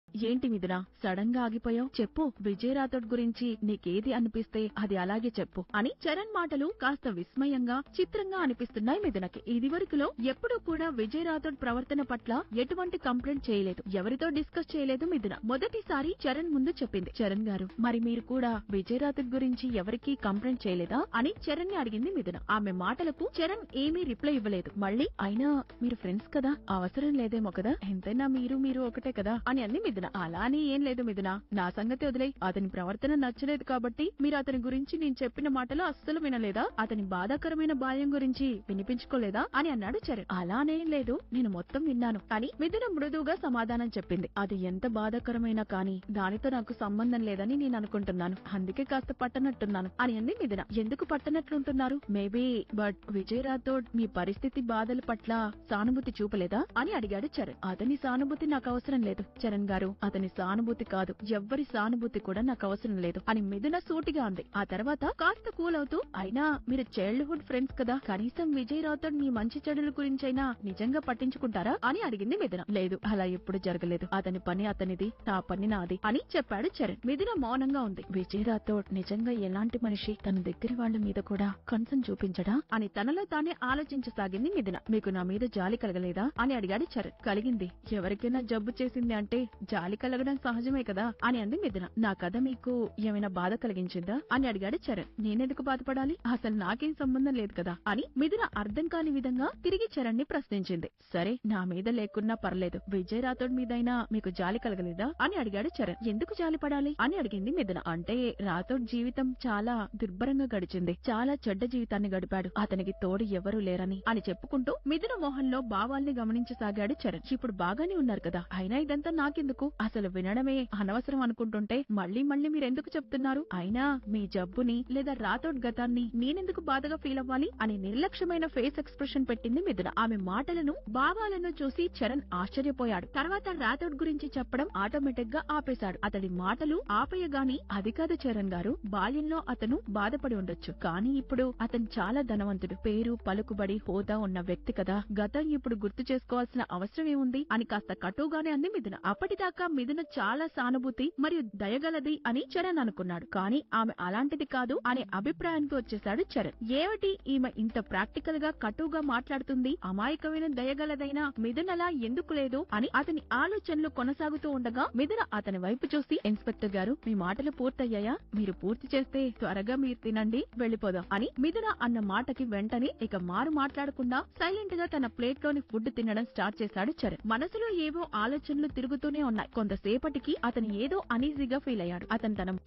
ఏంటి మిథున సడన్ గా ఆగిపోయావు? చెప్పు. విజయ్ రాథోడ్ గురించి నీకేది అనిపిస్తే అది అలాగే చెప్పు అని చరణ్ మాటలు కాస్త విస్మయంగా, చిత్రంగా అనిపిస్తున్నాయి మిథునకి. ఇదివరకులో ఎప్పుడూ కూడా విజయ్ రాథోడ్ ప్రవర్తన పట్ల ఎటువంటి కంప్లైంట్ చేయలేదు, ఎవరితో డిస్కస్ చేయలేదు మిథున. మొదటిసారి చరణ్ ముందు చెప్పింది. చరణ్ గారు, మరి మీరు కూడా విజయ్ రాథోడ్ గురించి ఎవరికీ కంప్లైంట్ చేయలేదా అని చరణ్ ని అడిగింది మిథున. ఆమె మాటలకు చరణ్ ఏమీ రిప్లై ఇవ్వలేదు. మళ్ళీ, అయినా మీరు ఫ్రెండ్స్ కదా, అవసరం లేదేమో కదా, ఎంతైనా మీరు ఒకటే కదా అని అంది మిథున. అలా అని ఏం లేదు మిథున, నా సంగతి వదిలేయ్. అతని ప్రవర్తన నచ్చలేదు కాబట్టి మీరు అతని గురించి నేను చెప్పిన మాటలు అస్సలు వినలేదా? అతని బాధాకరమైన బాల్యం గురించి వినిపించుకోలేదా అని అన్నాడు చరణ్. అలానేం లేదు, నేను మొత్తం విన్నాను అని మిథున మృదువుగా సమాధానం చెప్పింది. అది ఎంత బాధాకరమైనా కానీ దానితో నాకు సంబంధం లేదని నేను అనుకుంటున్నాను, అందుకే కాస్త పట్టనట్టున్నాను అని అంది మిథున. ఎందుకు పట్టనట్లుంటున్నారు? మేబీ, బట్ విజయ్ రాథోడ్ మీ పరిస్థితి బాధల పట్ల సానుభూతి చూపలేదా అని అడిగాడు చరణ్. అతని సానుభూతి నాకు అవసరం లేదు చరణ్ గారు, అతని సానుభూతి కాదు, ఎవ్వరి సానుభూతి కూడా నాకు అవసరం లేదు అని మిథున సూటిగా అంది. ఆ తర్వాత కాస్త కూల్ అవుతూ, అయినా మీరు చైల్డ్హుడ్ ఫ్రెండ్స్ కదా, కనీసం విజయ్ రాథోడ్ మీ మంచి చెడుల గురించైనా నిజంగా పట్టించుకుంటారా అని అడిగింది మిథున. లేదు, అలా ఎప్పుడు జరగలేదు, అతని పని అతనిది, నా పని నాది అని చెప్పాడు చరణ్. మిథున మౌనంగా ఉంది. విజయ్ రాథోడ్ నిజంగా ఎలాంటి మనిషి? తన దగ్గర వాళ్ళ మీద కూడా కన్సర్న్ చూపించడా అని తనలో తానే ఆలోచించసాగింది మిథున. మీకు నా మీద జాలి కలగలేదా అని అడిగాడు చరణ్. కలిగింది, ఎవరికైనా జబ్బు చేసింది అంటే జాలి కలగడం సహజమే కదా అని అంది మిథున. నా కథ మీకు ఏమైనా బాధ కలిగించిందా అని అడిగాడు చరణ్. నేనెందుకు బాధపడాలి, అసలు నాకేం సంబంధం లేదు కదా అని మిథున అర్థం కాని విధంగా తిరిగి చరణ్ ని ప్రశ్నించింది. సరే, నా మీద లేకున్నా పర్లేదు, విజయ్ రాథోడ్ మీదైనా మీకు జాలి కలగలేదా అని అడిగాడు చరణ్. ఎందుకు జాలి పడాలి అని అడిగింది మిథున. అంటే రాథోడ్ జీవితం చాలా దుర్భరంగా గడిచింది, చాలా చెడ్డ జీవితాన్ని గడిపాడు, అతనికి తోడు ఎవరూ లేరని అని చెప్పుకుంటూ మిథున మోహన్లో భావాల్ని గమనించసాగాడు చరణ్. ఇప్పుడు బాగానే ఉన్నారు కదా, అయినా ఇదంతా నాకెందుకు, అసలు వినడమే అనవసరం అనుకుంటుంటే మళ్ళీ మీరెందుకు చెప్తున్నారు? అయినా మీ జబ్బుని లేదా రాథోడ్ గతాన్ని నేనెందుకు బాధగా ఫీల్ అవ్వాలి అని నిర్లక్ష్యమైన ఫేస్ ఎక్స్ప్రెషన్ పెట్టింది మిథున. ఆమె మాటలను, భావాలను చూసి చరణ్ ఆశ్చర్యపోయాడు. తర్వాత రాథోడ్ గురించి చెప్పడం ఆటోమేటిక్ గా ఆపేశాడు. అతడి మాటలు ఆపేయగాని, అది కాదు చరణ్ గారు, బాల్యంలో అతను బాధపడి ఉండొచ్చు, కానీ ఇప్పుడు అతను చాలా ధనవంతుడు, పేరు పలుకుబడి హోదా ఉన్న వ్యక్తి కదా, గతం ఇప్పుడు గుర్తు చేసుకోవాల్సిన అవసరం ఏముంది అని కాస్త కటుగానే అంది మిథున. అప్పటిదాకా మిథున చాలా సానుభూతి మరియు దయగలది అని చరణ్ అనుకున్నాడు, కానీ ఆమె అలాంటిది కాదు అనే అభిప్రాయానికి వచ్చేశాడు చరణ్. ఏమిటి ఈమె ఇంత ప్రాక్టికల్ గా కటుగా మాట్లాడుతుంది, అమాయకమైన దయగలదైన మిథునలా ఎందుకు లేదు అని అతని ఆలోచనలు కొనసాగుతూ ఉండగా మిథున అతని వైపు చూసి, ఇన్స్పెక్టర్ గారు, మీ మాటలు పూర్తయ్యాయా? మీరు పూర్తి చేస్తే త్వరగా మీరు తినండి, వెళ్లిపోదాం అని మిథున అన్న మాటకి వెంటనే ఇక మారు మాట్లాడకుండా సైలెంట్ గా తన ప్లేట్ లోని ఫుడ్ తినడం స్టార్ట్ చేశాడు చరణ్. మనసులో ఏవో ఆలోచనలు తిరుగుతూనే ఉన్నాయి. కొంతసేపటికి అతను ఏదో అనీజీగా ఫీల్ అయ్యాడు. అతను తన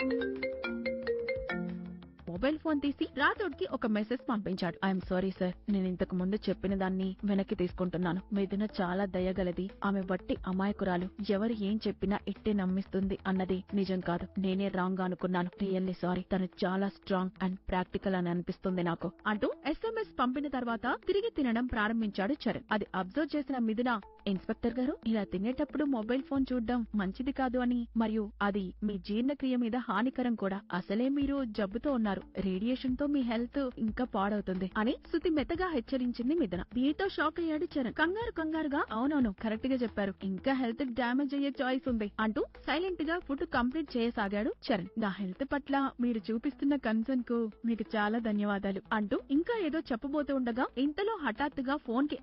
మొబైల్ ఫోన్ తీసి రాథోడ్ కి ఒక మెసేజ్ పంపించాడు. ఐఎమ్ సారీ సార్, నేను ఇంతకు ముందు చెప్పిన దాన్ని వెనక్కి తీసుకుంటున్నాను. మిథున చాలా దయగలది, ఆమె వట్టి అమాయకురాలు, ఎవరు ఏం చెప్పినా ఇట్టే నమ్మిస్తుంది అన్నది నిజం కాదు, నేనే రాంగ్ గా అనుకున్నాను, రియల్లీ సారీ, తను చాలా స్ట్రాంగ్ అండ్ ప్రాక్టికల్ అని అనిపిస్తుంది నాకు అంటూ ఎస్ఎంఎస్ పంపిన తర్వాత తిరిగి తినడం ప్రారంభించాడు చరణ్. అది అబ్జర్వ్ చేసిన మిథున, ఇన్స్పెక్టర్ గారు, ఇలా తినేటప్పుడు మొబైల్ ఫోన్ చూడడం మంచిది కాదు అని, మరియు అది మీ జీర్ణక్రియ మీద హానికరం కూడా, అసలే మీరు జబ్బుతో ఉన్నారు, రేడియేషన్ తో మీ హెల్త్ ఇంకా పాడవుతుంది అని శృతి మెత్తగా హెచ్చరించింది మిథున. దీంతో షాక్ అయ్యాడు చరణ్. కంగారుగా, అవునవును, కరెక్ట్ గా చెప్పారు, ఇంకా హెల్త్ డ్యామేజ్ అయ్యే చాయిస్ ఉంది అంటూ సైలెంట్ గా ఫుడ్ కంప్లీట్ చేయసాగాడు చరణ్. నా హెల్త్ పట్ల మీరు చూపిస్తున్న కన్సర్న్ కు మీకు చాలా ధన్యవాదాలు అంటూ ఇంకా ఏదో చెప్పబోతూ ఉండగా ఇంతలో హఠాత్తుగా ఫోన్ కి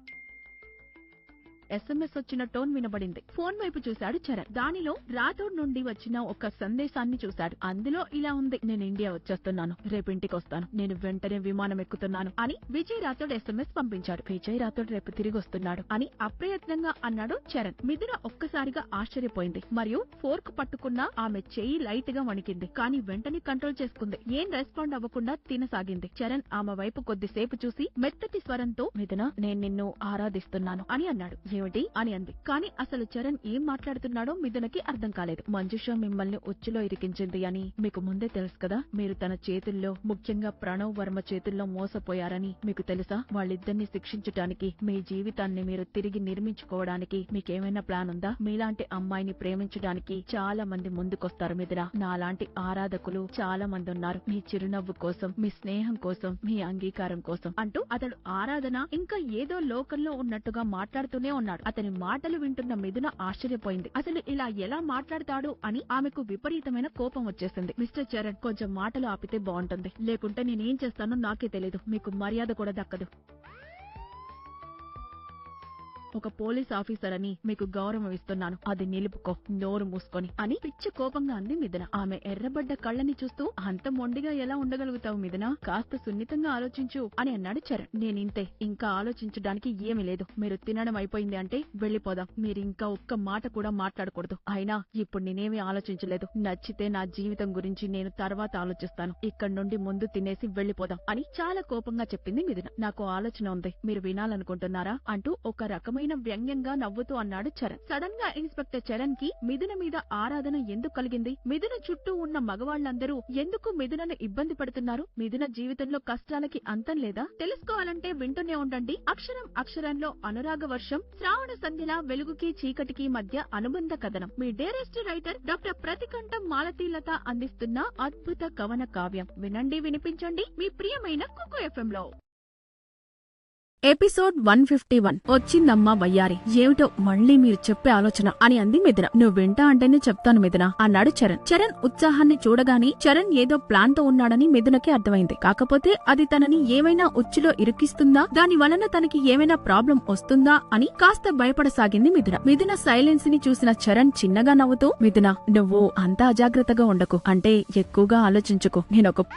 ఎస్ఎంఎస్ వచ్చిన టోన్ వినబడింది. ఫోన్ వైపు చూశాడు చరణ్. దానిలో రాథోడ్ నుండి వచ్చిన ఒక సందేశాన్ని చూశాడు. అందులో ఇలా ఉంది, నేను ఇండియా వచ్చేస్తున్నాను, రేపు ఇంటికి వస్తాను, నేను వెంటనే విమానం ఎక్కుతున్నాను అని విజయ్ రాథోడ్ ఎస్ఎంఎస్ పంపించాడు. విజయ్ రాథోడ్ రేపు తిరిగి వస్తున్నాడు అని అప్రయత్నంగా అన్నాడు చరణ్. మిథున ఒక్కసారిగా ఆశ్చర్యపోయింది మరియు ఫోర్క్ పట్టుకున్న ఆమె చెయ్యి లైట్ గా వణికింది, కానీ వెంటనే కంట్రోల్ చేసుకుంది. ఏం రెస్పాండ్ అవ్వకుండా తినసాగింది. చరణ్ ఆమె వైపు కొద్దిసేపు చూసి మెత్తటి స్వరంతో, మిథున, నేను నిన్ను ఆరాధిస్తున్నాను అని అన్నాడు. ఏమిటి అని అంది. కానీ అసలు చరణ్ ఏం మాట్లాడుతున్నాడో మిథునకి అర్థం కాలేదు. మంజుష మిమ్మల్ని ఉచ్చులో ఇరికించింది అని మీకు ముందే తెలుసు కదా, మీరు తన చేతుల్లో, ముఖ్యంగా ప్రణవ్ వర్మ చేతుల్లో మోసపోయారని మీకు తెలుసా? వాళ్ళిద్దరిని శిక్షించటానికి, మీ జీవితాన్ని మీరు తిరిగి నిర్మించుకోవడానికి మీకేమైనా ప్లాన్ ఉందా? మీలాంటి అమ్మాయిని ప్రేమించడానికి చాలా మంది ముందుకొస్తారు మిథున, నాలాంటి ఆరాధకులు చాలా మంది ఉన్నారు, మీ చిరునవ్వు కోసం, మీ స్నేహం కోసం, మీ అంగీకారం కోసం అంటూ అతడు ఆరాధన ఇంకా ఏదో లోకంలో ఉన్నట్టుగా మాట్లాడుతూనే ఉన్నాడు. అన్నాడు. అతని మాటలు వింటున్న మిథున ఆశ్చర్యపోయింది. అసలు ఇలా ఎలా మాట్లాడతాడు అని ఆమెకు విపరీతమైన కోపం వచ్చేసింది. మిస్టర్ చరణ్, కొంచెం మాటలు ఆపితే బాగుంటుంది, లేకుంటే నేనేం చేస్తానో నాకే తెలీదు. మీకు మర్యాద కూడా దక్కదు. ఒక పోలీస్ ఆఫీసర్ అని మీకు గౌరవం ఇస్తున్నాను, అది నిలుపుకో, నోరు మూసుకొని అని పిచ్చి కోపంగా అంది మిథున. ఆమె ఎర్రబడ్డ కళ్ళని చూస్తూ, అంత మొండిగా ఎలా ఉండగలుగుతావు మిథున, కాస్త సున్నితంగా ఆలోచించు అని అన్నాడు చరణ్. నేనింతే, ఇంకా ఆలోచించడానికి ఏమీ లేదు. మీరు తినడం అయిపోయింది అంటే వెళ్లిపోదాం. మీరు ఇంకా ఒక్క మాట కూడా మాట్లాడకూడదు. అయినా ఇప్పుడు నేనేమీ ఆలోచించలేదు. నచ్చితే నా జీవితం గురించి నేను తర్వాత ఆలోచిస్తాను. ఇక్కడి నుండి ముందు తినేసి వెళ్లిపోదాం అని చాలా కోపంగా చెప్పింది మిథున. నాకు ఆలోచన ఉంది, మీరు వినాలనుకుంటున్నారా అంటూ ఒక రకమైన వ్యంగ్యంగా నవ్వుతూ అన్నాడు చరణ్. సడన్ గా ఇన్స్పెక్టర్ చరణ్ కి మిథున మీద ఆరాధన ఎందుకు కలిగింది? మిథున చుట్టూ ఉన్న మగవాళ్లందరూ ఎందుకు మిథునను ఇబ్బంది పడుతున్నారు? మిథున జీవితంలో కష్టాలకి అంతం లేదా? తెలుసుకోవాలంటే వింటూనే ఉండండి అక్షరం అక్షరంలో అనురాగ వర్షం, శ్రావణ సంధ్యల వెలుగుకి చీకటికి మధ్య అనుబంధ కథనం. మీ డైరెస్ట్ రైటర్ డాక్టర్ ప్రతికంఠం మాలతీలత అందిస్తున్న అద్భుత కవన కావ్యం. వినండి, వినిపించండి మీ ప్రియమైన కుకు ఎఫ్ఎం లో. ఎపిసోడ్ 151. వచ్చిందమ్మా వయ్యారి. ఏమిటో మళ్ళీ మీరు చెప్పే ఆలోచన అని అంది మిథున. నువ్వు వింటా అంటేనే చెప్తాను మిథున అన్నాడు చరణ్. చరణ్ ఉత్సాహాన్ని చూడగానే చరణ్ ఏదో ప్లాన్ తో ఉన్నాడని మిథునకి అర్థమైంది. కాకపోతే అది తనని ఏమైనా ఉచ్చులో ఇరుకిస్తుందా, దాని వలన తనకి ఏమైనా ప్రాబ్లం వస్తుందా అని కాస్త భయపడసాగింది మిథున. మిథున సైలెన్స్ ని చూసిన చరణ్ చిన్నగా నవ్వుతూ, మిథున, నువ్వు అంత అజాగ్రత్తగా ఉండకు, అంటే ఎక్కువగా ఆలోచించుకో. నేనొక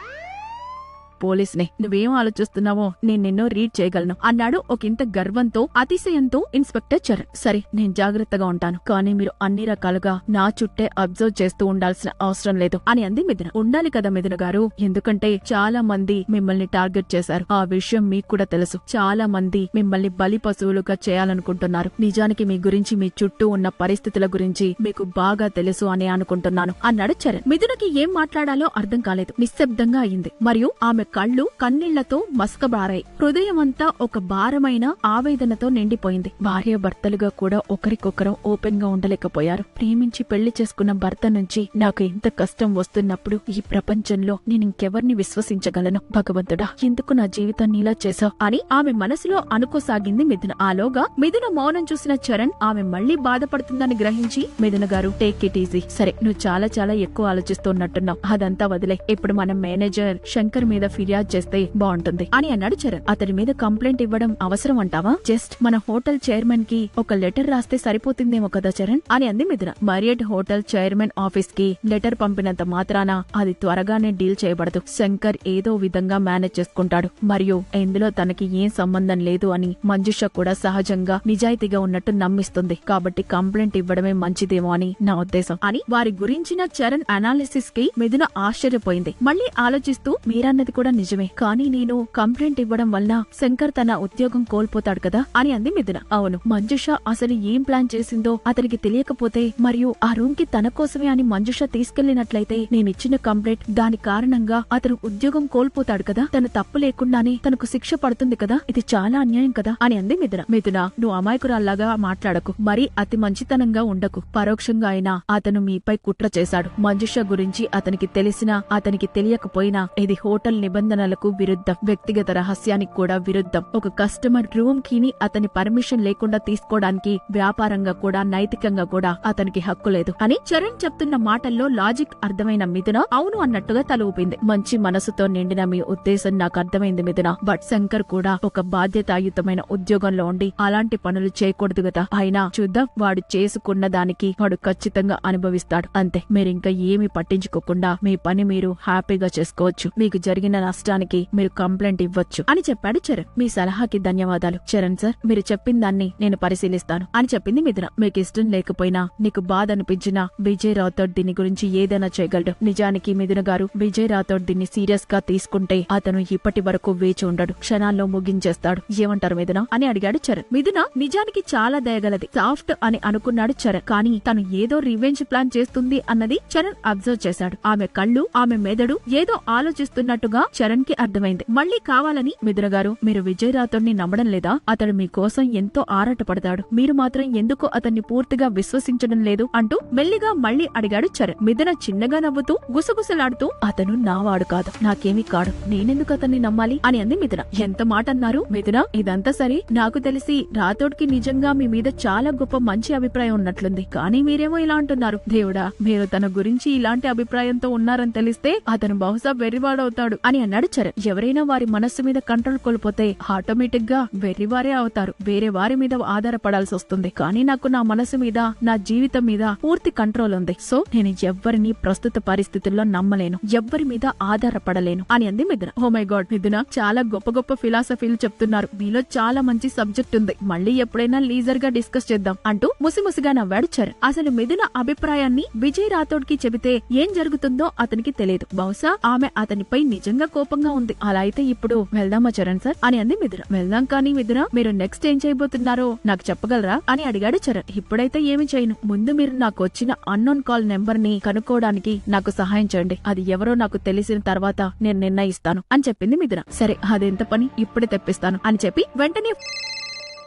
పోలీస్నే, నువ్వేం ఆలోచిస్తున్నావో నేను నిన్నో రీడ్ చేయగలను అన్నాడు ఒకంత గర్వంతో, అతిశయంతో ఇన్స్పెక్టర్ చరణ్. సరే, నేను జాగ్రత్తగా ఉంటాను, కానీ మీరు అన్ని రకాలుగా నా చుట్టే అబ్జర్వ్ చేస్తూ ఉండాల్సిన అవసరం లేదు అని అంది మిథున. ఉండాలి కదా మిథున గారు, ఎందుకంటే చాలా మంది మిమ్మల్ని టార్గెట్ చేశారు. ఆ విషయం మీకు కూడా తెలుసు. చాలా మంది మిమ్మల్ని బలి పశువులుగా చేయాలనుకుంటున్నారు. నిజానికి మీ గురించి, మీ చుట్టూ ఉన్న పరిస్థితుల గురించి మీకు బాగా తెలుసు అని అనుకుంటున్నాను అన్నాడు చరణ్. మిథునకి ఏం మాట్లాడాలో అర్థం కాలేదు. నిశ్శబ్దంగా అయింది. మరియు ఆమె కళ్ళు కన్నీళ్లతో మసకబారాయి. హృదయమంతా ఒక భారమైన ఆవేదనతో నిండిపోయింది. భార్యాభర్తలుగా కూడా ఒకరికొకరం ఓపెన్ గా ఉండలేకపోయారు. ప్రేమించి పెళ్లి చేసుకున్న భర్త నుంచి నాకు ఇంత కష్టం వస్తున్నప్పుడు ఈ ప్రపంచంలో నేనింకెవర్ని విశ్వసించగలను? భగవంతుడా, ఎందుకు నా జీవితాన్ని ఇలా చేశావు అని ఆమె మనసులో అనుకోసాగింది మిథున. ఆలోగా మిథున మౌనం చూసిన చరణ్ ఆమె మళ్లీ బాధపడుతుందని గ్రహించి, మిథున గారు, టేక్ ఇట్ ఈజీ. సరే, నువ్వు చాలా చాలా ఎక్కువ ఆలోచిస్తున్నట్టున్నావు. అదంతా వదిలే. ఇప్పుడు మన మేనేజర్ శంకర్ మీద ఫిర్యాదు చేస్తే బాగుంటుంది అని అన్నాడు చరణ్. అతని మీద కంప్లైంట్ ఇవ్వడం అవసరం అంటావా? జస్ట్ మన హోటల్ చైర్మన్ కి ఒక లెటర్ రాస్తే సరిపోతుందేమో కదా చరణ్ అని అంది మిథున. మరియట్ హోటల్ చైర్మన్ ఆఫీస్ కి లెటర్ పంపినంత మాత్రాన అది త్వరగానే డీల్ చేయబడదు. శంకర్ ఏదో విధంగా మేనేజ్ చేసుకుంటాడు. మరియు ఇందులో తనకి ఏం సంబంధం లేదు అని మంజుష కూడా సహజంగా నిజాయితీగా ఉన్నట్టు నమ్మిస్తుంది. కాబట్టి కంప్లైంట్ ఇవ్వడమే మంచిదేమో అని నా ఉద్దేశం అని వారి గురించిన చరణ్ అనాలిసిస్ కి మిథున ఆశ్చర్యపోయింది. మళ్లీ ఆలోచిస్తూ, మీరన్నది కూడా నిజమే, కానీ నేను కంప్లైంట్ ఇవ్వడం వల్ల శంకర్ తన ఉద్యోగం కోల్పోతాడు కదా అని అంది మిథున. అవును, మంజుష అసలు ఏం ప్లాన్ చేసిందో అతనికి తెలియకపోతే, మరియు ఆ రూమ్ కి తన కోసమే అని మంజుష తీసుకెళ్లినట్లయితే, నేనిచ్చిన కంప్లైంట్ దాని కారణంగా అతను ఉద్యోగం కోల్పోతాడు కదా, తన తప్పు లేకుండానే తనకు శిక్ష పడుతుంది కదా, ఇది చాలా అన్యాయం కదా అని అంది మిథున. మిథున, నువ్వు అమాయకురాల్లాగా మాట్లాడకు, మరి అతి మంచితనంగా ఉండకు. పరోక్షంగా అయినా అతను మీపై కుట్ర చేశాడు. మంజుష గురించి అతనికి తెలిసినా అతనికి తెలియకపోయినా ఇది హోటల్ నిబంధనలకు విరుద్ధం, వ్యక్తిగత రహస్యానికి కూడా విరుద్ధం. ఒక కస్టమర్ రూమ్ కీని అతని పర్మిషన్ లేకుండా తీసుకోవడానికి వ్యాపారంగా కూడా నైతికంగా కూడా అతనికి హక్కు లేదు అని చరణ్ చెప్తున్న మాటల్లో లాజిక్ అర్థమైన మిథున అవును అన్నట్టుగా తల ఊపింది. మంచి మనసుతో నిండిన మీ ఉద్దేశం నాకు అర్థమైంది మిథున. బట్ శంకర్ కూడా ఒక బాధ్యతాయుతమైన ఉద్యోగంలో ఉండి అలాంటి పనులు చేయకూడదు కదా. అయినా చూద్దాం, వాడు చేసుకున్న దానికి వాడు ఖచ్చితంగా అనుభవిస్తాడు. అంతే, మీరింకా ఏమీ పట్టించుకోకుండా మీ పని మీరు హ్యాపీగా చేసుకోవచ్చు. మీకు జరిగిన నష్టానికి మీరు కంప్లైంట్ ఇవ్వచ్చు అని చెప్పాడు చరణ్. మీ సలహాకి ధన్యవాదాలు చరణ్ సార్, మీరు చెప్పిన దాన్ని నేను పరిశీలిస్తాను అని చెప్పింది మిథున. మీకు ఇష్టం లేకపోయినా, నీకు బాధ అనిపించినా విజయ్ రాథోడ్ దీని గురించి ఏదైనా చేయగలడు. నిజానికి మిథున గారు, విజయ్ రాథోడ్ దీన్ని సీరియస్ గా తీసుకుంటే అతను ఇప్పటి వరకు వేచి ఉండడు, క్షణాల్లో ముగించేస్తాడు. ఏమంటారు మిథున అని అడిగాడు చరణ్. మిథున నిజానికి చాలా దయగలది, సాఫ్ట్ అని అనుకున్నాడు చరణ్. కానీ తను ఏదో రివెంజ్ ప్లాన్ చేస్తుంది అన్నది చరణ్ అబ్జర్వ్ చేశాడు. ఆమె కళ్ళు, ఆమె మెదడు ఏదో ఆలోచిస్తున్నట్టుగా చరణ్ కి అర్థమైంది. మళ్ళీ కావాలని మిథున గారు, మీరు విజయ్ రాథోడ్ని నమ్మడం లేదా? అతడు మీకోసం ఎంతో ఆరాటపడతాడు, మీరు మాత్రం ఎందుకు అతన్ని పూర్తిగా విశ్వసించడం లేదు అంటూ మెల్లిగా మళ్ళీ అడిగాడు చరణ్. మిథున చిన్నగా నవ్వుతూ గుసగుసలాడుతూ, అతను నావాడు కాదు, నాకేమీ కాడు, నేనెందుకు అతన్ని నమ్మాలి అని అంది మిథున. ఎంత మాట అన్నారు మిథున? ఇదంతా సరే, నాకు తెలిసి రాథోడ్ కి నిజంగా మీ మీద చాలా గొప్ప మంచి అభిప్రాయం ఉన్నట్లుంది, కానీ మీరేమో ఇలా అంటున్నారు. దేవుడా, మీరు తన గురించి ఇలాంటి అభిప్రాయంతో ఉన్నారని తెలిస్తే అతను బహుశా వెర్రివాడవుతాడు అని అన్నాడు చరణ్. ఎవరైనా వారి మనస్సు మీద కంట్రోల్ కోల్పోతే ఆటోమేటిక్ గా వెర్రివారే అవుతారు, వేరే వారి మీద ఆధారపడాల్సి వస్తుంది. కానీ నాకు నా మనసు మీద, నా జీవితం మీద పూర్తి కంట్రోల్ ఉంది. సో నేను ఎవ్వరిని ప్రస్తుత పరిస్థితుల్లో నమ్మలేను, ఎవ్వరి మీద ఆధారపడలేను అని అంది మిథున. ఓ మై గాడ్ మిథున, చాలా గొప్ప గొప్ప ఫిలాసఫీలు చెప్తున్నారు, మీలో చాలా మంచి సబ్జెక్ట్ ఉంది, మళ్ళీ ఎప్పుడైనా లీజర్ గా డిస్కస్ చేద్దాం అంటూ ముసిముసిగా నవ్వాడు చరణ్. అసలు మిథున అభిప్రాయాన్ని విజయ్ రాథోడ్ కి చెబితే ఏం జరుగుతుందో అతనికి తెలియదు. బహుశా ఆమె అతనిపై నిజంగా కోపంగా ఉంది. అలా అయితే ఇప్పుడు వెళ్దామా చరణ్ సార్ అని అంది మిథున. వెళ్దాం, కానీ మిథున, మీరు నెక్స్ట్ ఏం చేయబోతున్నారో నాకు చెప్పగలరా అని అడిగాడు చరణ్. ఇప్పుడైతే ఏమి చేయను, ముందు మీరు నాకు వచ్చిన అన్నోన్ కాల్ నెంబర్ ని కనుక్కోవడానికి నాకు సహాయం చేయండి, అది ఎవరో నాకు తెలిసిన తర్వాత నేను నిర్ణయిస్తాను అని చెప్పింది మిథున. సరే, అదెంత పని, ఇప్పుడే తెప్పిస్తాను అని చెప్పి వెంటనే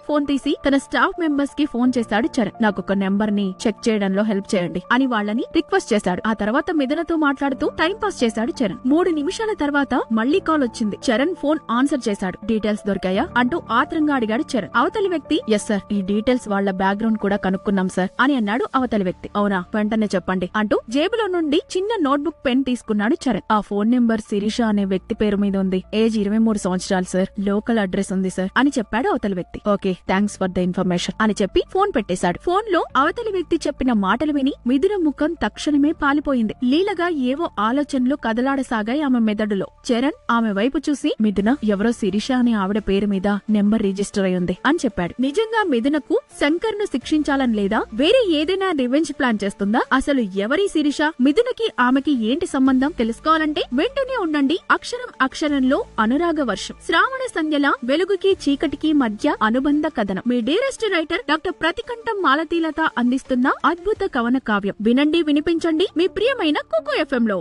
ఫోన్ తీసి తన స్టాఫ్ మెంబర్స్ కి ఫోన్ చేశాడు చరణ్. నాకొక నెంబర్ ని చెక్ చేయడంలో హెల్ప్ చేయండి అని వాళ్ళని రిక్వెస్ట్ చేశాడు. ఆ తర్వాత మిథునతో మాట్లాడుతూ టైం పాస్ చేశాడు చరణ్. 3 నిమిషాల తర్వాత మళ్లీ కాల్ వచ్చింది. చరణ్ ఫోన్ ఆన్సర్ చేశాడు. డీటెయిల్స్ దొరికాయా అంటూ ఆత్రంగా అడిగాడు చరణ్. అవతలి వ్యక్తి, ఎస్ సార్, ఈ డీటెయిల్స్ వాళ్ల బ్యాక్గ్రౌండ్ కూడా కనుక్కున్నాం సార్ అని అన్నాడు అవతలి వ్యక్తి. అవునా, వెంటనే చెప్పండి అంటూ జేబులో నుండి చిన్న నోట్బుక్ పెన్ తీసుకున్నాడు చరణ్. ఆ ఫోన్ నెంబర్ శిరీష అనే వ్యక్తి పేరు మీద ఉంది, ఏజ్ 23 సంవత్సరాలు సార్, లోకల్ అడ్రస్ ఉంది సార్ అని చెప్పాడు అవతలి వ్యక్తి. Okay, thanks for the information అని చెప్పి ఫోన్ పెట్టేశాడు. ఫోన్ లో అవతలి వ్యక్తి చెప్పిన మాటలు విని మిథున ముఖం తక్షణమే పాలిపోయింది. లీలగా ఏవో ఆలోచనలు కదలాడసాగాయి ఆమె మెదడులో. చరణ్ ఆమె వైపు చూసి, మిథున, ఎవరో శిరీష అనే ఆవిడ పేరు మీద నెంబర్ రిజిస్టర్ అయి ఉంది అని చెప్పాడు. నిజంగా మిథునకు శంకర్ ను శిక్షించాలని లేదా వేరే ఏదైనా రివెంజ్ ప్లాన్ చేస్తుందా? అసలు ఎవరి శిరీష? మిథునకి ఆమెకి ఏంటి సంబంధం? తెలుసుకోవాలంటే వెంటనే ఉండండి అక్షరం అక్షరంలో అనురాగ వర్షం, శ్రావణ సంధ్యల వెలుగుకి చీకటికి మధ్య అనుబంధ కథనం. మీ డీరెస్ట్ రైటర్ డాక్టర్ ప్రతికంఠం మాలతీలత అందిస్తున్న అద్భుత కవన కావ్యం. వినండి, వినిపించండి మీ ప్రియమైన కుకు ఎఫ్ఎం లో.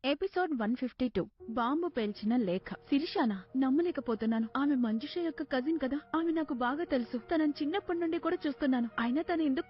ఎపిసోడ్ 152. బాంబు పేల్చిన లేఖ. శిరీషానా? నమ్మలేకపోతున్నాను. ఆమె మంజుష యొక్క కజిన్ కదా, ఆమె నాకు బాగా తెలుసు, తనని చిన్నప్పటి నుండి కూడా చూస్తున్నాను, అయినా తను ఎందుకు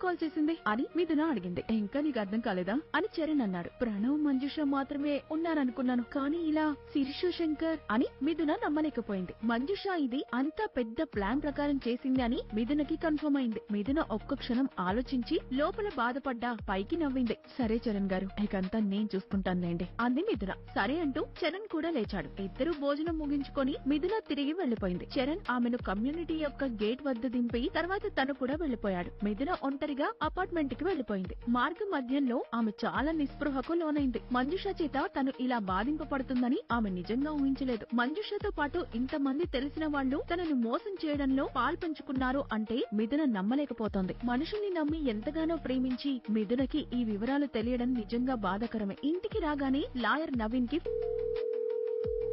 కాల్ చేసింది అని మిథున అడిగింది. ఇంకా నీకు అర్థం కాలేదా అని చరణ్ అన్నాడు. ప్రణవ్ మంజుష మాత్రమే ఉన్నారనుకున్నాను, కానీ ఇలా శిరీష శంకర్ అని మిథున నమ్మలేకపోయింది. మంజుష ఇది అంతా పెద్ద ప్లాన్ ప్రకారం చేసింది అని మిథునకి కన్ఫర్మ్ అయింది. మిథున ఒక్క క్షణం ఆలోచించి లోపల బాధపడ్డా పైకి నవ్వింది. సరే చరణ్ గారు, ఇకంతా నేను చూసుకుంటానులేండి అంది మిథున. సరే అంటూ చరణ్ కూడా లేచాడు. ఇద్దరు భోజనం ముగించుకొని మిథున తిరిగి వెళ్లిపోయింది. చరణ్ ఆమెను కమ్యూనిటీ యొక్క గేట్ వద్ద దింపి తర్వాత తను కూడా వెళ్లిపోయాడు. మిథున ఒంటరిగా అపార్ట్మెంట్ కి వెళ్లిపోయింది. మార్గ మధ్యంలో ఆమె చాలా నిస్పృహకు లోనైంది. మంజుష చేత తను ఇలా బాధింపబడుతుందని ఆమె నిజంగా ఊహించలేదు. మంజుషతో పాటు ఇంతమంది తెలిసిన వాళ్లు తనను మోసం చేయడంలో పాల్పంచుకున్నారు అంటే మిథున నమ్మలేకపోతోంది. మనుషుల్ని నమ్మి ఎంతగానో ప్రేమించి మిథునకి ఈ వివరాలు తెలియడం నిజంగా బాధాకరమే. ఇంటికి రాగానే లాయర్ నవీన్ కి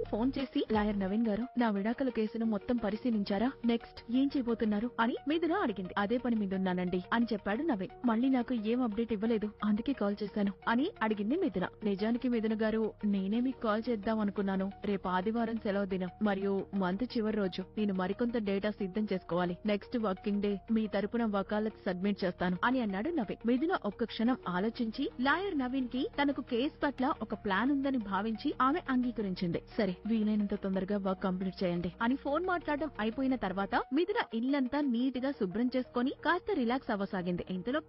ఫోన్ చేసి, లాయర్ నవీన్ గారు, నా విడాకుల కేసును మొత్తం పరిశీలించారా? నెక్స్ట్ ఏం చేయబోతున్నారు అని మిథున అడిగింది. అదే పని మీద ఉన్నానండి అని చెప్పాడు నవీన్. మళ్ళీ నాకు ఏం అప్డేట్ ఇవ్వలేదు, అందుకే కాల్ చేశాను అని అడిగింది మిథున. నిజానికి మిథున గారు, నేనే మీకు కాల్ చేద్దాం అనుకున్నాను. రేపు ఆదివారం సెలవు దినం మరియు మంత్ చివరి రోజు. నేను మరికొంత డేటా సిద్ధం చేసుకోవాలి. నెక్స్ట్ వర్కింగ్ డే మీ తరపున వకాలత్ సబ్మిట్ చేస్తాను అని అన్నాడు నవీన్. మిథున ఒక్క క్షణం ఆలోచించి లాయర్ నవీన్ కి తనకు కేసు పట్ల ఒక ప్లాన్ ఉందని భావించి ఆమె అంగీకరించింది. సరే, వీలైనంత తొందరగా వర్క్ కంప్లీట్ చేయండి అని ఫోన్ మాట్లాడడం అయిపోయిన తర్వాత మిథున ఇల్లంతా నీట్ గా శుభ్రం చేసుకుని కాస్త రిలాక్స్ అవ్వసాగింది. ఇంతలో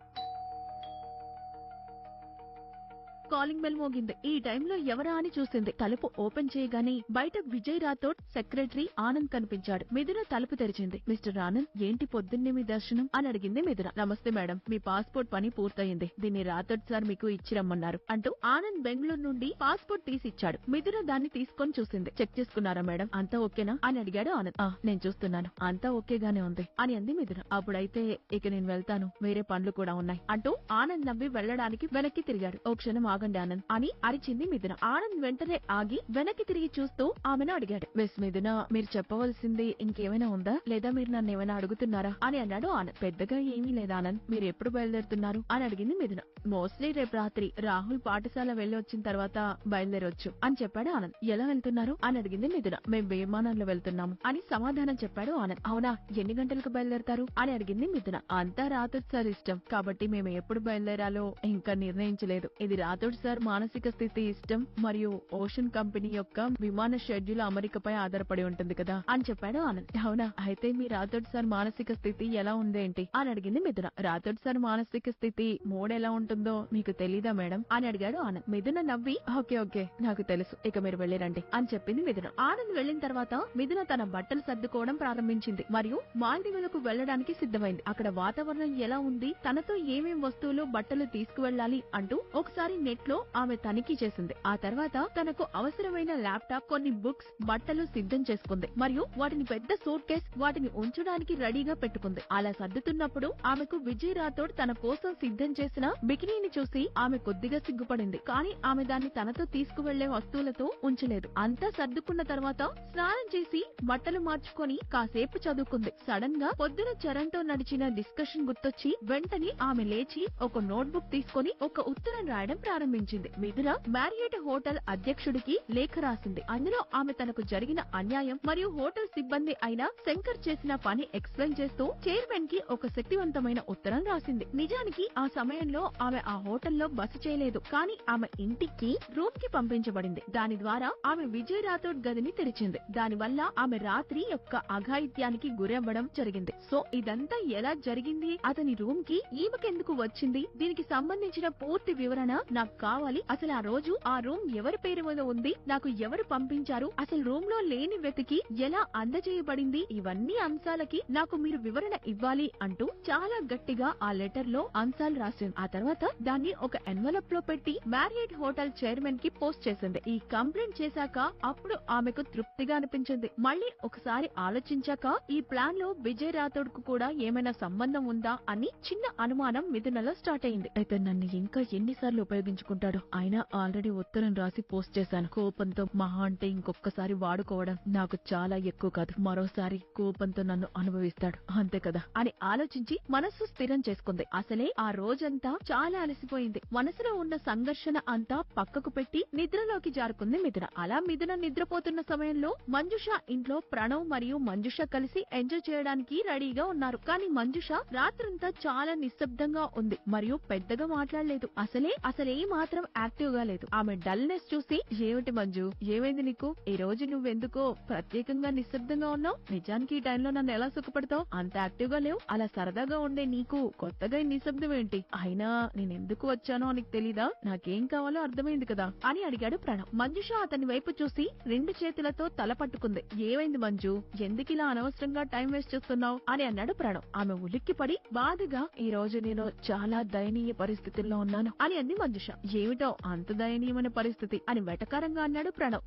కాలింగ్ బెల్ మోగింది. ఈ టైంలో ఎవరా అని చూసింది. తలుపు ఓపెన్ చేయగానే బయట విజయ్ రాథోడ్ సెక్రటరీ ఆనంద్ కనిపించాడు. మిథున తలుపు తెరిచింది. మిస్టర్ ఆనంద్, ఏంటి పొద్దున్నే మీ దర్శనం అని అడిగింది మిథున. నమస్తే మేడం, మీ పాస్పోర్ట్ పని పూర్తయింది, దీన్ని రాథోడ్ సార్ మీకు ఇచ్చిరమ్మన్నారు అంటూ ఆనంద్ బెంగళూరు నుండి పాస్పోర్ట్ తీసిచ్చాడు. మిథున దాన్ని తీసుకొని చూసింది. చెక్ చేసుకున్నారా మేడం, అంతా ఓకేనా అని అడిగాడు ఆనంద్. నేను చూస్తున్నాను, అంతా ఓకేగానే ఉంది అని అంది మిథున. అప్పుడైతే ఇక నేను వెళ్తాను, వేరే పనులు కూడా ఉన్నాయి అంటూ ఆనంద్ నవ్వి వెళ్లడానికి వెనక్కి తిరిగాడు. ఓ క్షణం ఆగండి ఆనంద్ అని అరిచింది మిథున. ఆనంద్ వెంటనే ఆగి వెనక్కి తిరిగి చూస్తూ ఆమెను అడిగాడు. మిస్ మిథున, మీరు చెప్పవలసింది ఇంకేమైనా ఉందా, లేదా మీరు నన్ను ఏమైనా అడుగుతున్నారా అని అన్నాడు ఆనంద్. పెద్దగా ఏమీ లేదా ఆనంద్, మీరు ఎప్పుడు బయలుదేరుతున్నారు అని అడిగింది మిథున. మోస్ట్లీ రేపు రాత్రి రాహుల్ పాఠశాల వెళ్లి వచ్చిన తర్వాత బయలుదేరొచ్చు అని చెప్పాడు ఆనంద్. ఎలా వెళ్తున్నారు అని అడిగింది మిథున. మేం విమానంలో వెళ్తున్నాము అని సమాధానం చెప్పాడు ఆనంద్. అవునా, ఎన్ని గంటలకు బయలుదేరతారు అని అడిగింది మిథున. అంతా రాథోడ్ సార్ ఇష్టం, కాబట్టి మేము ఎప్పుడు బయలుదేరాలో ఇంకా నిర్ణయించలేదు. ఇది రాథోడ్ సార్ మానసిక స్థితి ఇష్టం మరియు ఓషన్ కంపెనీ యొక్క విమాన షెడ్యూల్ అమరికపై ఆధారపడి ఉంటుంది కదా అని చెప్పాడు ఆనంద్. అవునా, అయితే మీ రాథోడ్ సార్ మానసిక స్థితి ఎలా ఉందేంటి అని అడిగింది మిథున. రాథోడ్ సార్ మానసిక స్థితి మూడ్ ఎలా ఉంటుందో మీకు తెలీదా మేడం అని అడిగాడు ఆనంద్. మిథున నవ్వి ఓకే ఓకే నాకు తెలుసు, ఇక మీరు వెళ్ళిరండి అని చెప్పింది మిథున. ఆనంద్ వెళ్లిన తర్వాత మిథున తన బట్టలు సర్దుకోవడం ప్రారంభించింది మరియు మాల్దీవులకు వెళ్లడానికి సిద్ధమైంది. అక్కడ వాతావరణం ఎలా ఉంది, తనతో ఏమేం వస్తువులు బట్టలు తీసుకువెళ్లాలి అంటూ ఒకసారి నెట్ లో ఆమె తనిఖీ చేసింది. ఆ తర్వాత తనకు అవసరమైన ల్యాప్టాప్, కొన్ని బుక్స్, బట్టలు సిద్ధం చేసుకుంది మరియు వాటిని పెద్ద సూట్ కేస్ వాటిని ఉంచడానికి రెడీగా పెట్టుకుంది. అలా సర్దుతున్నప్పుడు ఆమెకు విజయ్ రాథోడ్ తన కోసం సిద్ధం చేసిన బికినీని చూసి ఆమె కొద్దిగా సిగ్గుపడింది. కానీ ఆమె దాన్ని తనతో తీసుకువెళ్లే వస్తువులతో ఉంచలేదు. అంతా సర్దుకున్న తర్వాత స్నానం చేసి బట్టలు మార్చుకొని కాసేపు చదువుకుంది. సడన్ గా పొద్దున చరణ్ తో నడిచిన డిస్కషన్ గుర్తొచ్చి వెంటనే ఆమె లేచి ఒక నోట్బుక్ తీసుకొని ఒక ఉత్తరం రాయడం ప్రారంభించింది. మిథున మ్యారియట్ హోటల్ అధ్యక్షుడికి లేఖ రాసింది. అందులో ఆమె తనకు జరిగిన అన్యాయం మరియు హోటల్ సిబ్బంది అయిన శంకర్ చేసిన పని ఎక్స్ప్లెయిన్ చేస్తూ చైర్మన్ కి ఒక శక్తివంతమైన ఉత్తరం రాసింది. నిజానికి ఆ సమయంలో ఆమె ఆ హోటల్లో బస చేయలేదు, కానీ ఆమె ఇంటికి రూమ్ కి పంపించబడింది. దాని ద్వారా ఆమె విజయ్ రాథోడ్ గదిని తెరిచింది. దాని వల్ల ఆమె రాత్రి యొక్క అఘాయిత్యానికి గురవ్వడం జరిగింది. సో ఇదంతా ఎలా జరిగింది, అతని రూమ్ కి ఈమెకెందుకు వచ్చింది, దీనికి సంబంధించిన పూర్తి వివరణ నాకు కావాలి. అసలు ఆ రోజు ఆ రూమ్ ఎవరి పేరు మీద ఉంది, నాకు ఎవరు పంపించారు, అసలు రూమ్ లో లేని వ్యక్తికి ఎలా అందజేయబడింది, ఇవన్నీ అంశాలకి నాకు మీరు వివరణ ఇవ్వాలి అంటూ చాలా గట్టిగా ఆ లెటర్ లో అంశాలు రాసింది. ఆ తర్వాత దాన్ని ఒక ఎన్వలప్ లో పెట్టి మ్యారియట్ హోటల్ చైర్మన్ కి పోస్ట్ చేసింది. ఈ కంప్లైంట్ చేశాక అప్పుడు ఆమెకు తృప్తిగా అనిపించింది. మళ్ళీ ఒకసారి ఆలోచించాక ఈ ప్లాన్ లో విజయ్ రాథోడ్ కు కూడా ఏమైనా సంబంధం ఉందా అని చిన్న అనుమానం మిథునలో స్టార్ట్ అయింది. అయితే నన్ను ఇంకా ఎన్నిసార్లు ఉపయోగించుకుంటాడు, అయినా ఆల్రెడీ ఉత్తరం రాసి పోస్ట్ చేశాను. కోపంతో మహా అంటే ఇంకొకసారి వాడుకోవడం నాకు చాలా ఎక్కువ కాదు, మరోసారి కోపంతో నన్ను అనుభవిస్తాడు అంతే కదా అని ఆలోచించి మనస్సు స్థిరం చేసుకుంది. అసలే ఆ రోజంతా చాలా అలసిపోయింది. మనసులో ఉన్న సంఘర్షణ అంతా పక్కకు పెట్టి నిద్రలోకి జారుకుంది మిథున. అలా మిథున నిద్రపోతున్న సమయంలో మంజుష ఇంట్లో ప్రణవ్ మరియు మంజుష కలిసి ఎంజాయ్ చేయడానికి రెడీగా ఉన్నారు. కానీ మంజుష రాత్రంతా చాలా నిశ్శబ్దంగా ఉంది మరియు పెద్దగా మాట్లాడలేదు. అసలే మాత్రం యాక్టివ్ గా లేదు. ఆమె డల్నెస్ చూసి ఏమిటి మంజు, ఏమైంది నీకు, ఈ రోజు నువ్వెందుకో ప్రత్యేకంగా నిశ్శబ్దంగా ఉన్నావు, నిజానికి ఈ టైంలో నన్ను ఎలా సుఖపడతావు, అంత యాక్టివ్ గా లేవు, అలా సరదాగా ఉండే నీకు కొత్తగా ఈ నిశ్శబ్దం ఏంటి, అయినా నేనెందుకు వచ్చానో నీకు తెలీదా, నాకేం కావాలో అర్థమైంది కదా అని అడిగాడు ప్రణవ్. మంజుష అతని వైపు చూసి రెండు చేతులతో తల పట్టుకుంది. ఏమైంది మంజు, ఎందుకిలా అనవసరంగా టైం వేస్ట్ చేస్తున్నావు అని అన్నాడు ప్రణవ్. ఆమె ఉలిక్కిపడి బాధగా ఈ రోజు నేను చాలా దయనీయ పరిస్థితుల్లో ఉన్నాను అని అంది మంజుష. ఏమిటో అంత దయనీయమైన పరిస్థితి అని వెటకారంగా అన్నాడు ప్రణవ్.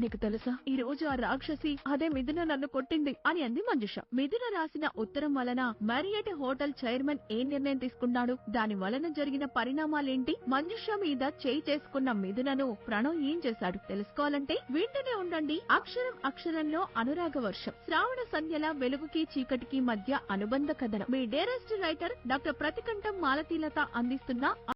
నీకు తెలుసా, ఈ రోజు ఆ రాక్షసి అదే మిథున నన్ను కొట్టింది అని అంది మంజుష. మిథున రాసిన ఉత్తరం వలన మ్యారియట్ హోటల్ చైర్మన్ ఏ నిర్ణయం తీసుకున్నాడు, దాని వలన జరిగిన పరిణామాలేంటి, మంజుష మీద చేయి చేసుకున్న మిథునను ప్రణవ్ ఏం చేశాడు, తెలుసుకోవాలంటే వింటూనే ఉండండి అక్షరం అక్షరంలో అనురాగ వర్షం, శ్రావణ సంధ్యల వెలుగుకి చీకటికి మధ్య అనుబంధ కథనం. మీ డేరెస్ట్ రైటర్ డాక్టర్ ప్రతికంఠం మాలతీలత అందిస్తున్న